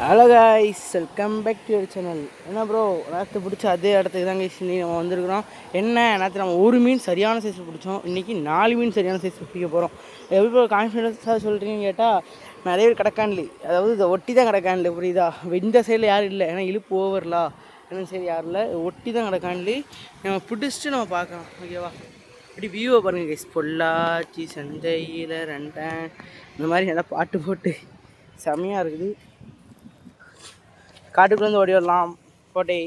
Hello guys, welcome back to your channel. என்ன bro, நேற்று பிடிச்ச அதே இடத்துக்கு தான் கைஸ் இன்னைக்கு நம்ம வந்திருக்கிறோம். என்ன நேற்று நம்ம ஒரு மீன் சரியான சைஸ் பிடிச்சோம், இன்றைக்கி 4 மீன் சரியான சைஸ் பிடிக்க போகிறோம். எப்படி ப்ரோ கான்ஃபிடென்ஸாக சொல்கிறீங்கன்னு கேட்டால், நிறைய பேர் கிடக்கான்லி, அதாவது இதை ஒட்டி தான் கிடக்கான்லி, புரியுதா? இந்த சைடில் யாரும் இல்லை, ஏன்னா இழுப்பு ஓவர்லா, என்ன சரி யாரும் இல்லை, ஒட்டி தான் கிடக்கான்லி. நம்ம பிடிச்சிட்டு நம்ம பார்க்கலாம், ஓகேவா? இப்படி வியூவை பாருங்கள் கைஸ். பொள்ளாச்சி சந்தையில் ரெண்டன் இந்த மாதிரி நல்லா பாட்டு போட்டு செம்மையாக இருக்குது. காட்டுக்குள்ளேருந்து ஓடி வரலாம் கோட்டை.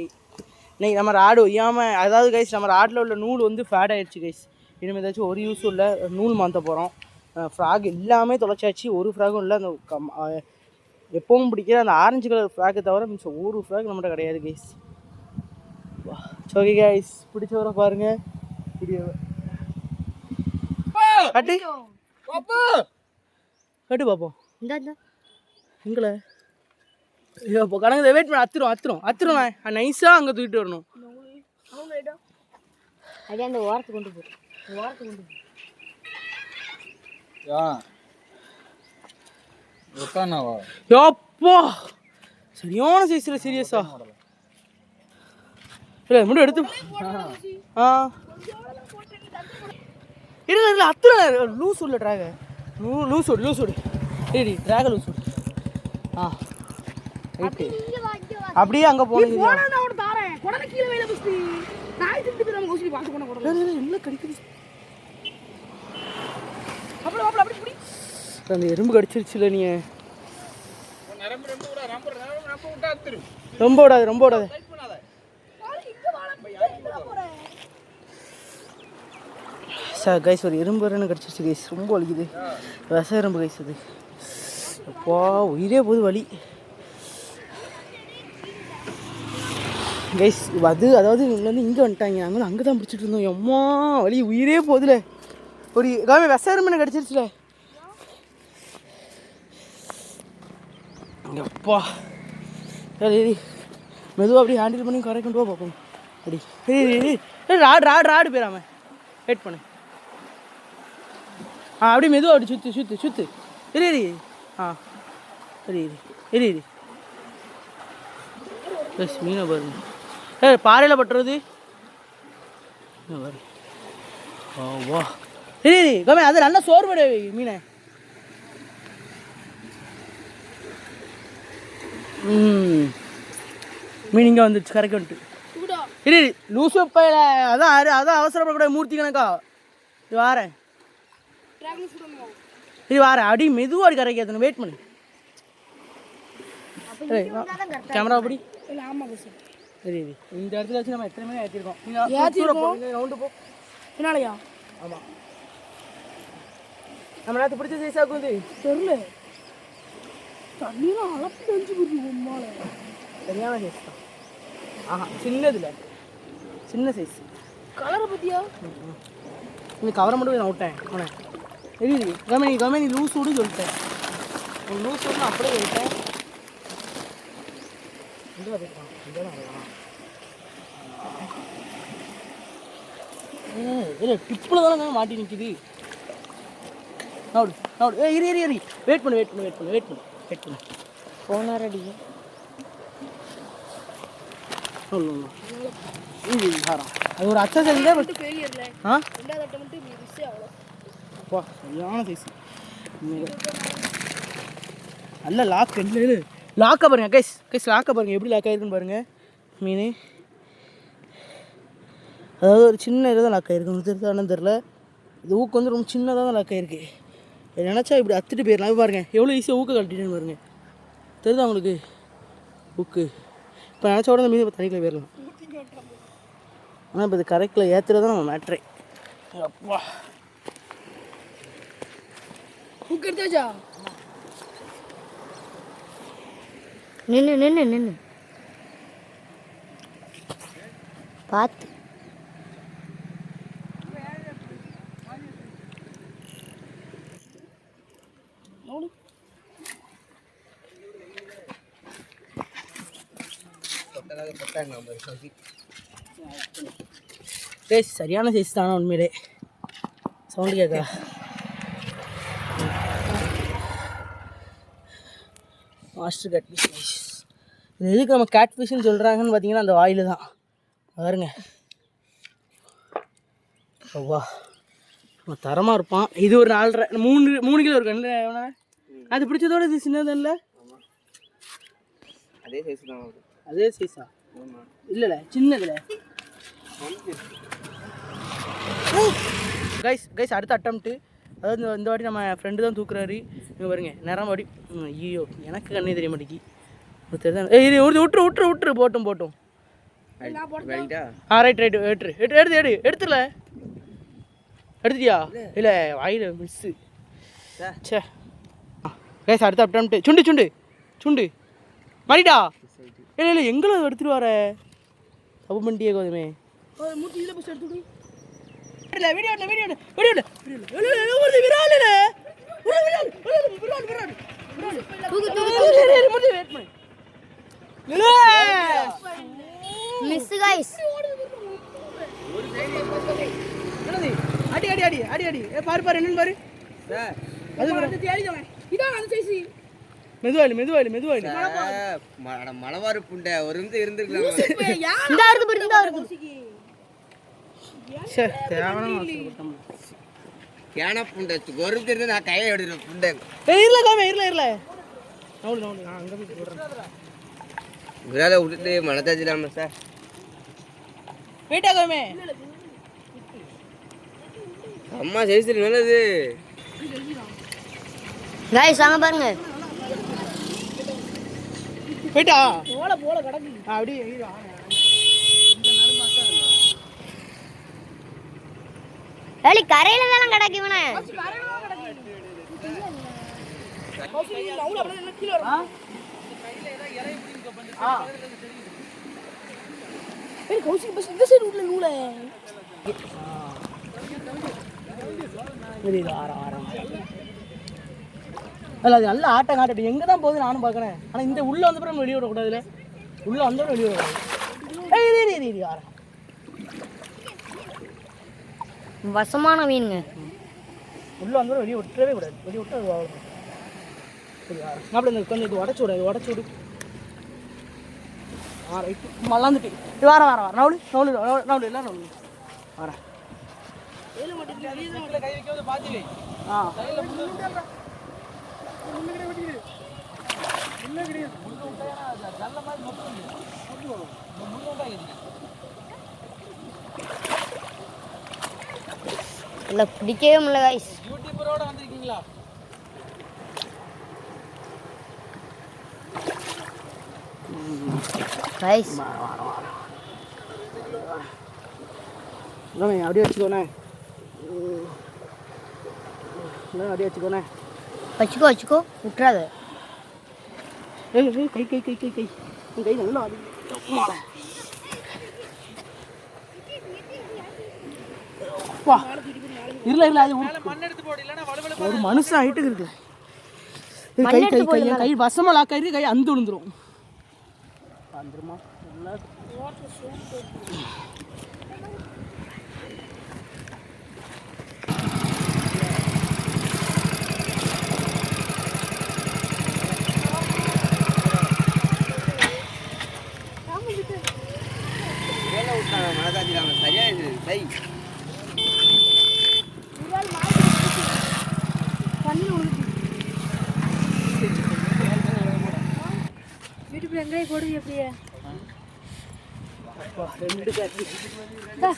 இன்றைக்கி நம்ம ராடு ஒய்யாமல், அதாவது கைஸ் நம்ம ராட்டில் உள்ள நூல் வந்து ஃபேட் ஆகிடுச்சு கைஸ். இனிமேல் ஏதாச்சும் ஒரு யூஸும் இல்லை, நூல் மாற்ற போகிறோம். ஃப்ராக் எல்லாமே தொலைச்சாச்சு, ஒரு ஃப்ராகும் இல்லை. அந்த எப்பவும் பிடிக்கிற அந்த ஆரஞ்சு கலர் ஃப்ராக்கை தவிர மிச்சம் ஒரு ஃப்ராக் நம்மகிட்ட கிடையாது கைஸ். ஓகே கைஸ், பிடிச்சவரை பாருங்கள் வீடியோ கட்டு கட்டு பார்ப்போம். எங்களை இப்போ கடங்க வெயிட் பண்ண அத்துரும் நான் நைஸாக அங்கே தூக்கிட்டு வரணும். அந்த ஓரத்துக்கு கொண்டு யோப்போ சரியான சைஸில் சீரியஸா இல்லை மட்டும் எடுத்து இல்லை அத்துரும் லூஸ் உள்ள ட்ராக லூஸ் விடு சரி ட்ராக லூஸ் விடு. ரைட்டு அப்படியே அங்கே போனீங்க அந்த எறும்பு கடிச்சிருச்சுல. நீ ரொம்ப விடாது சார் கைஸ். ஒரு எறும்பு வரன்னு கடிச்சிருச்சு கைஸ், ரொம்ப வலிக்குது. விச எறும்பு கைஸ் அது. அப்பா உயிரே போது வலி கைஸ். அது அதாவது இவங்க வந்து இங்கே வந்துட்டாங்க, அங்கே அங்கே தான் பிடிச்சிட்டு இருந்தோம். எம்மா வலி உயிரே போதில்ல. ஒரு காமி விச எறும்பு கிடச்சிருச்சுல. அப்பா சரி மெதுவாக அப்படி ஹேண்டில் பண்ணி கரை கொண்டு பார்ப்போம். அப்படி சரி ராடு போயிடாம வெயிட் பண்ணு. அப்படி மெதுவாக அப்படி சுற்று இரு சரி ப்ளஸ் மீனை பாருங்க. பாறையில் பட்டுறது பாரு. வா சரி கம்மி அது நல்லா சோர்வடை மீனை. மீன் இங்கே வந்துடுச்சு கரைக்கு வந்துட்டு. இரு லூசு பையில அதான் அவசரப்படக்கூடாது. மூர்த்தி கணக்கா இது வாரேன் அடி மெதுவாக அடி கரைக்கு ஏற்றணும். வெயிட் பண்ணு. கேமரா அப்படி சரி இந்த இடத்துல வச்சு நம்ம எத்தனை மணி ஏற்றிருக்கோம். ரவுண்டு போ பின்னாலையா? ஆமாம் நம்ம நேரத்தை பிடிச்ச சைஸாக வந்து தெரியல. தண்ணியெலாம் அளப்பு தெரிஞ்சு போடுது. சரியான சைஸ் தான். சின்ன சைஸ். கலரை பற்றியா? நீங்கள் கவரை மட்டும் நான் விட்டேன். அவனை தெரியுது கமனி லூஸ் விடு சொல்லிட்டேன். லூஸ் விட்டு அப்படியே சொல்லிட்டேன். இல்லை டிப்பில் தானே மாட்டி நிற்கிது. இரு வெயிட் பண்ணு போனாரடி. அது ஒரு அச்சா சைஸ் சரியான சைஸ். நல்ல லாக் இல்லை லாக்கை பாருங்க கைஸ் லாக்கை பாருங்கள் எப்படி லாக் ஆகிருக்குன்னு பாருங்கள். மீன் அதாவது ஒரு சின்ன இது தான் லாக் ஆகிருக்கு. தெரியுதானு தெரில. இது ஊக்கு வந்து ரொம்ப சின்னதாக தான் லாக் ஆகிருக்கு. நினச்சா இப்படி அத்துட்டு போயிடலாம். பாருங்கள் எவ்வளோ ஈஸியாக ஊக்க கழட்டிட்டேன்னு பாருங்கள். தெரியுதா உங்களுக்கு ஊக்கு? இப்போ நினச்சா கூட அந்த மீன் இப்போ தண்ணிக்குள்ளே போயிடலாம். ஆனால் இப்போ இது கரெக்டில் ஏற்றுறது தான் நம்ம மேட்ரே. அப்பா ஊக்கு எடுத்தாச்சா? நின்று பார்த்து சரியான சைஸ் தானே உண்மையிலே. சவுண்டு கேட்கா? Master cat fish. இது எதுக்கு நம்ம கேட் ஃபிஷ்ன்னு சொல்கிறாங்கன்னு பார்த்தீங்கன்னா அந்த வாயில் தான் பாருங்க. வா தரமாக இருப்பான். இது ஒரு 4.5 3 கிலோ இருக்கு. என்ன அது பிடிச்சதோட இது சின்னது இல்லை? அதே சைஸ் தான். அதே சைஸா? இல்லைல்ல சின்னதுல. கைஸ் அடுத்த அட்டம்ப்ட்டு. அதாவது இந்த வாட்டி நம்ம ஃப்ரெண்டு தான் தூக்குறாரு. இங்கே பாருங்க நேரம் வாடி. ஐயோ எனக்கு கண்ணே தெரிய மாட்டேங்கி தெரியுதான். இது விட்டுரு போட்டும். ரைட் எடுத்துடல. எடுத்துட்டியா? இல்லை வாயில் மிஸ்ஸு. சே கைஸ் அடுத்த அட்டம்ப்ட்டு. சுண்டு மாறிட்டா. இல்லை எங்களை எடுத்துட்டு வர தப்பு பண்ணிட்டியே கோதுமே. பாரு என்னன்னு பாரு. மெதுவாயிலு மலவாறு புண்டை ஒரு நிமிஷம் இருந்துருக்கலாம். கேன புண்டை ஒரு நிமிஷம் இருந்து நான் கையை எடுத்துறேன் புண்டை. இருல விரால விட்டுட்டு மனத்தாச்சிடாம சார் போயிட்டாகாமே. அம்மா செய்து நல்லது. गाइस வாங்க பாருங்க. போய்டா போல கடக்கு. அப்படியே இந்த நறுமாக்கா ஏலி கரையில தான் கடக்கு இவனே. கரையில தான் கடக்கு. கோசி லவுல அப்படியே என்ன கீழ வரும். இந்த கையில ஏதோ இறை புடிங்க வந்து தெரியுது. ஏய் கோசி பஸ் இந்த சைடு உள்ள நூல. இது ஆரம். அல்ல அது நல்ல ஆட்டம் காட்டட்டும். எங்கே தான் போகுது நானும் பார்க்கறேன். ஆனால் இந்த உள்ளே வந்த பிறகு வெளியே விடக்கூடாதுல. உள்ளே வந்தோட வெளியே விடக்கூடாது. ஆரம் வசமான மீனுங்க. உள்ளே வந்தோட வெளியே விட்டுறவே கூடாது. வெளியே விட்டு அது வாழும். சரி ஆரம் அப்படி இந்த கொஞ்சம் இது உடச்சி விடு. ரைட்டு மல்லாந்துட்டு இது வர நவுடு எல்லாம் நவுடு வரேன். கை வைக்கிறது பார்த்து இல்ல பிடிக்கவே முடியல गाइस. யூடியூபரோட வந்திருக்கீங்களா? गाइस நான் அப்படியே வச்சுக்கோனே. அப்படியே வச்சுக்கோ விட்டுறாத. கை நல்லா இல்ல அது ஒரு மனுஷன் ஹைட்டுக்கு இருக்கு. கை வசமா லாக் ஆயிருக்கு. கை அந்த விழுந்துரும். வந்துருமா மனத்தாச்சிடாம சரியா இது சை வீட்டுக்கு வெங்காயம் போடுங்க. எப்படியே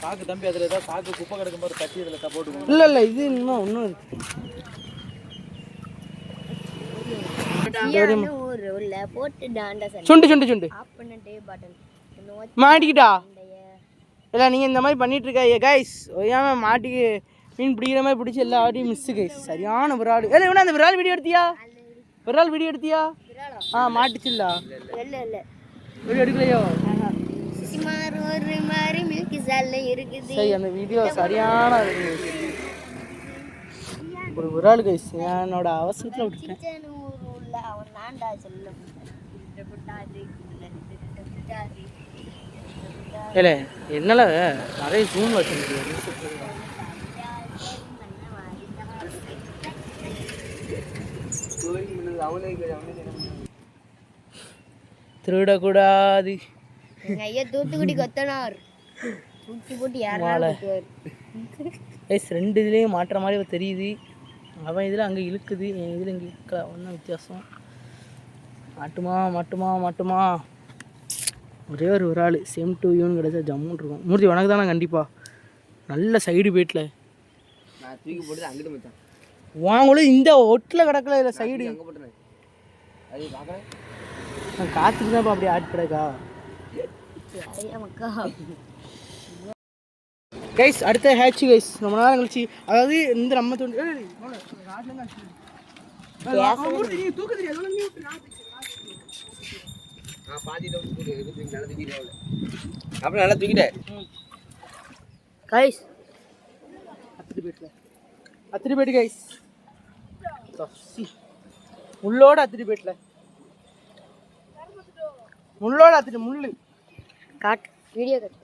சாக்கு தம்பி அதில் ஏதாவது சாக்கு குப்பை கிடக்கும் போது தட்டி இதில் போட்டுக்கணும். இல்லை இது இன்னும் ஒன்றும் இருக்கு. சுண்டு மாட்டிக்கிட்டா. இல்லை நீங்கள் இந்த மாதிரி பண்ணிட்டு இருக்காங்க கைஸ். ஒய்யாம மாட்டிக்கு மீன் பிடிக்கிற மாதிரி பிடிச்சி எல்லா வாட்டியும் மிஸ்ஸு கைஸ். சரியான விரால். இல்லை இவனா அந்த விரால் வீடியோ எடுத்தியா? மாட்டுச்சுல்ல. வீடியோ எடுக்கலையோ? சரி அந்த வீடியோ சரியான ஒரு விரால் கைஸ். என்னோட அவசரத்தில் விட்டுட்டேன். இல்லை என்னால் நிறைய ஜூம் வச்சு முடியாது. திருடக்கூடாது. எங்க ஐயா தூத்துக்குடி கொத்தனார் தூக்கி போட்டு யாராலும் கைஸ் 2 இதுலேயும் மாட்டுற மாதிரி தெரியுது. அவன் இதில் அங்கே இழுக்குது, என் இதில் இங்கே இழுக்கல. ஒன்றும் வித்தியாசம். மாட்டுமா மாட்டுமா மாட்டுமா. ஒரே ஒரு ஆள் சேம் டு யூன்னு கிடச்சா ஜம்முன்னு இருக்கும். மூர்த்தி உனக்கு தானே கண்டிப்பாக நல்ல சைடு போயிட்டில் நான் தூக்கி போட்டு அங்கிட்டு மச்சான் வாங்களும் இந்த ஒட்டில் கிடக்கல இல்லை சைடு அங்கே போட்டுறேன். அது பார்க்குறேன் நான் காற்றுக்கு தான் அப்படி ஆட் கிடக்கா. மக்கா கைஸ் அடுத்த ஹேட்ச் கைஸ் ரொம்ப நேரம் கழிச்சு, அதாவது இந்த நம்ம தோண்டி பாதியில் நல்லா தூக்கிட்டேன். அப்புறம் நல்லா தூக்கிட்டேன். கைஸ் அத்திரி போயிட்டு கைஸ் முள்ளோட அத்திரி போயிட்டல முள்ளோட அத்திரி முள்ளு காட் வீடியோ கட்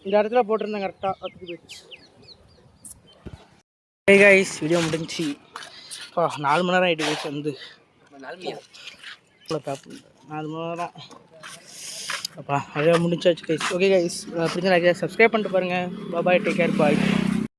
இந்த இடத்துல போட்டிருந்தேன் கரெக்டாக அத்திரி போயிடுச்சு. ஹே கைஸ் வீடியோ முடிஞ்சிச்சு. 4 மணி நேரம் ஆகிட்டு கைஸ் வந்து 4 மணி நேரம் அப்பா அதே முடிஞ்சாச்சு கைஸ். ஓகே கைஸ் பிடிச்ச சப்ஸ்கிரைப் பண்ணிட்டு பாருங்கள். Bye take care bye.